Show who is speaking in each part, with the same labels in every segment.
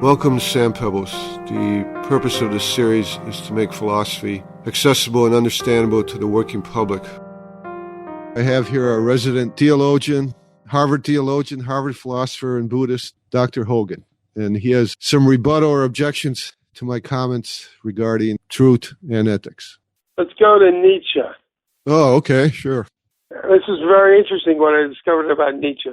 Speaker 1: Welcome to Sand Pebbles. The purpose of this series is to make philosophy accessible and understandable to the working public. I have here our resident theologian, Harvard philosopher, and Buddhist, Dr. Hogan. And he has some rebuttal or objections to my comments regarding truth and ethics.
Speaker 2: Let's go to Nietzsche.
Speaker 1: Oh, okay, sure.
Speaker 2: This is very interesting what I discovered about Nietzsche,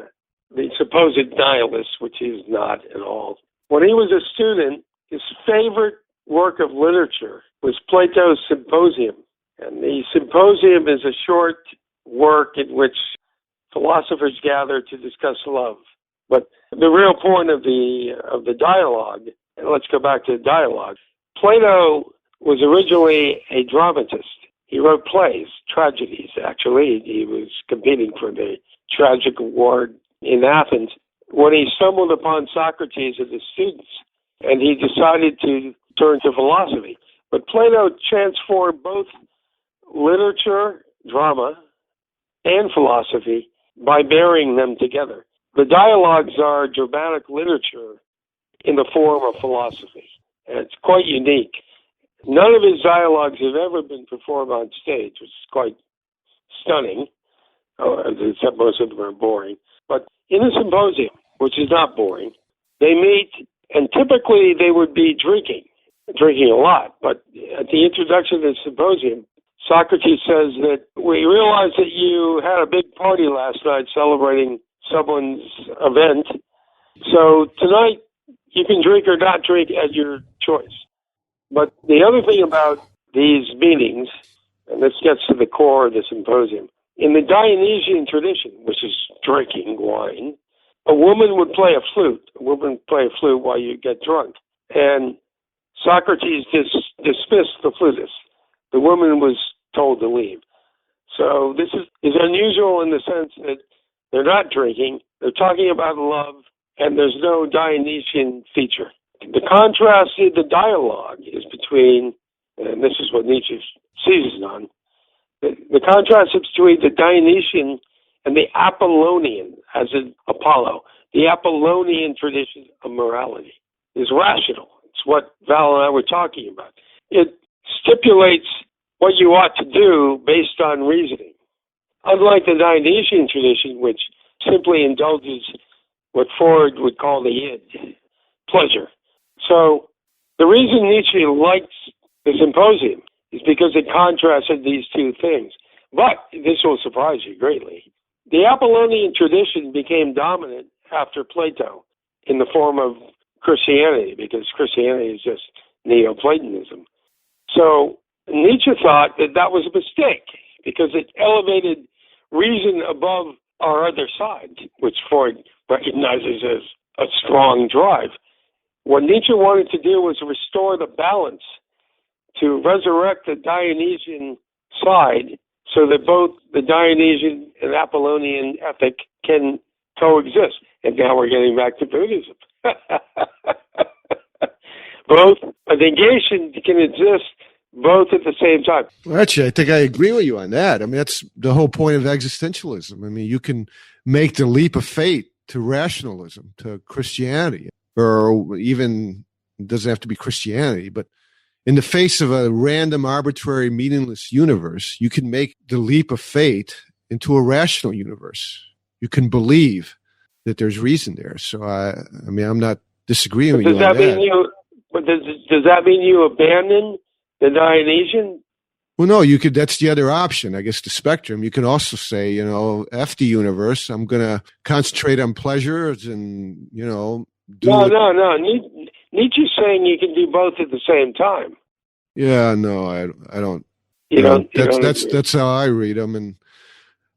Speaker 2: the supposed nihilist, which he is not at all. When he was a student, his favorite work of literature was Plato's Symposium. And the Symposium is a short work in which philosophers gather to discuss love. But the real point of the dialogue, and let's go back to the dialogue, Plato was originally a dramatist. He wrote plays, tragedies, actually. He was competing for the tragic award in Athens when he stumbled upon Socrates and his students, and he decided to turn to philosophy. But Plato transformed both literature, drama, and philosophy by marrying them together. The dialogues are dramatic literature in the form of philosophy, and it's quite unique. None of his dialogues have ever been performed on stage, which is quite stunning, except most of them are boring. But in a symposium, which is not boring, they meet, and typically they would be drinking a lot. But at the introduction of the symposium, Socrates says that we realized that you had a big party last night celebrating someone's event. So tonight you can drink or not drink at your choice. But the other thing about these meetings, and this gets to the core of the symposium, in the Dionysian tradition, which is drinking wine, a woman would play a flute. A woman would play a flute while you get drunk. And Socrates dismissed the flutist. The woman was told to leave. So this is unusual in the sense that they're not drinking, they're talking about love, and there's no Dionysian feature. The contrast in the dialogue is between, and this is what Nietzsche seizes on, the contrast is between the Dionysian and the Apollonian, as in Apollo. The Apollonian tradition of morality is rational. It's what Val and I were talking about. It stipulates what you ought to do based on reasoning. Unlike the Dionysian tradition, which simply indulges what Freud would call the id, pleasure. So the reason Nietzsche likes the Symposium is because it contrasted these two things. But this will surprise you greatly. The Apollonian tradition became dominant after Plato in the form of Christianity, because Christianity is just Neoplatonism. So Nietzsche thought that that was a mistake because it elevated reason above our other side, which Freud recognizes as a strong drive. What Nietzsche wanted to do was restore the balance, to resurrect the Dionysian side so that both the Dionysian and Apollonian ethic can coexist. And now we're getting back to Buddhism. Both a negation can exist both at the same time.
Speaker 1: Well, actually, I think I agree with you on that. I mean, that's the whole point of existentialism. I mean, you can make the leap of faith to rationalism, to Christianity, or even, it doesn't have to be Christianity, but in the face of a random, arbitrary, meaningless universe, you can make the leap of faith into a rational universe. You can believe that there's reason there. So, I mean, I'm not disagreeing with you on that.
Speaker 2: Does that mean you abandon the Dionysian?
Speaker 1: Well, no, you could. That's the other option, I guess, the spectrum. You can also say, F the universe. I'm going to concentrate on pleasures and,
Speaker 2: No. Nietzsche's saying you can do both at the same time.
Speaker 1: Yeah, no, I don't. That's how I read them. And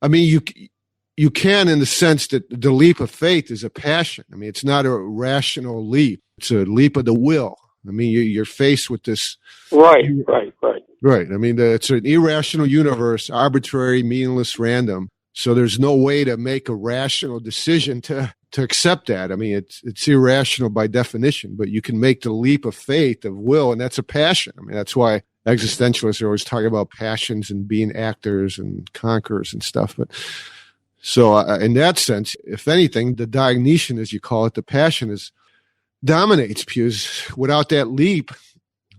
Speaker 1: I mean, you can, in the sense that the leap of faith is a passion. I mean, it's not a rational leap. It's a leap of the will. I mean, you're faced with this.
Speaker 2: Right.
Speaker 1: I mean, it's an irrational universe, arbitrary, meaningless, random. So there's no way to make a rational decision to accept that. I mean, it's irrational by definition, but you can make the leap of faith, of will, and that's a passion. I mean, that's why existentialists are always talking about passions and being actors and conquerors and stuff. But so in that sense, if anything, the Dionysian, as you call it, the passion is dominates, because without that leap,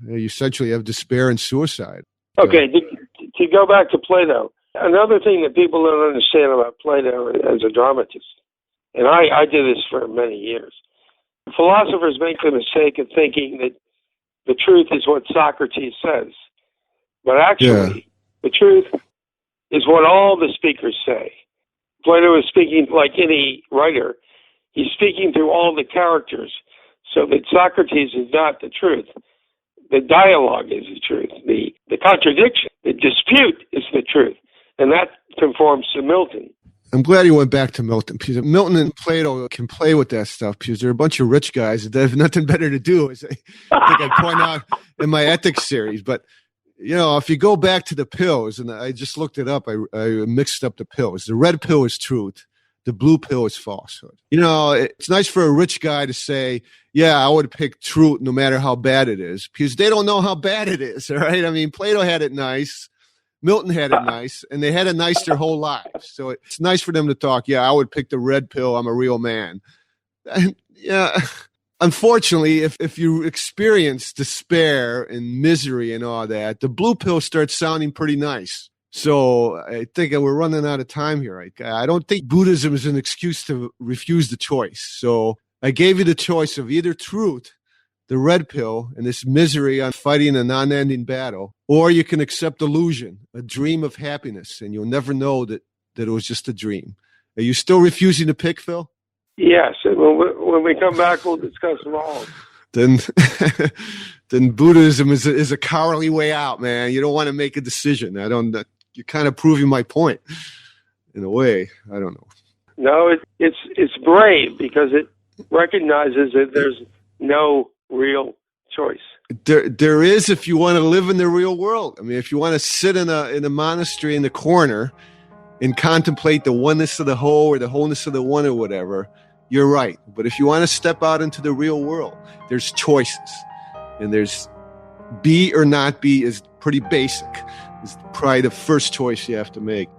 Speaker 1: you essentially have despair and suicide.
Speaker 2: Okay, to go back to Plato, another thing that people don't understand about Plato as a dramatist, and I did this for many years, philosophers make the mistake of thinking that the truth is what Socrates says. But actually, the truth is what all the speakers say. Plato is speaking like any writer. He's speaking through all the characters, so that Socrates is not the truth. The dialogue is the truth. The contradiction, the dispute is the truth. And that conforms to Milton.
Speaker 1: I'm glad you went back to Milton, because Milton and Plato can play with that stuff, because they're a bunch of rich guys that have nothing better to do, as I think I point out in my ethics series. But, if you go back to the pills, and I just looked it up, I mixed up the pills. The red pill is truth. The blue pill is falsehood. It's nice for a rich guy to say, yeah, I would pick truth no matter how bad it is, because they don't know how bad it is, all right? I mean, Plato had it nice. Milton had it nice, and they had it nice their whole lives. So it's nice for them to talk, yeah, I would pick the red pill. I'm a real man. And, unfortunately, if you experience despair and misery and all that, the blue pill starts sounding pretty nice. So I think we're running out of time here. I don't think Buddhism is an excuse to refuse the choice. So I gave you the choice of either truth, the red pill, and this misery on fighting a non-ending battle, or you can accept illusion, a dream of happiness, and you'll never know that it was just a dream. Are you still refusing to pick, Phil?
Speaker 2: Yes, and when we come back, we'll discuss them all.
Speaker 1: Then Buddhism is a cowardly way out, man. You don't want to make a decision. You're kind of proving my point in a way. I don't know.
Speaker 2: No, it's brave, because it recognizes that there's no real choice.
Speaker 1: There is, if you want to live in the real world. I mean, if you want to sit in a monastery in the corner and contemplate the oneness of the whole or the wholeness of the one or whatever, you're right. But if you want to step out into the real world, there's choices. And there's be or not be is pretty basic. It's probably the first choice you have to make.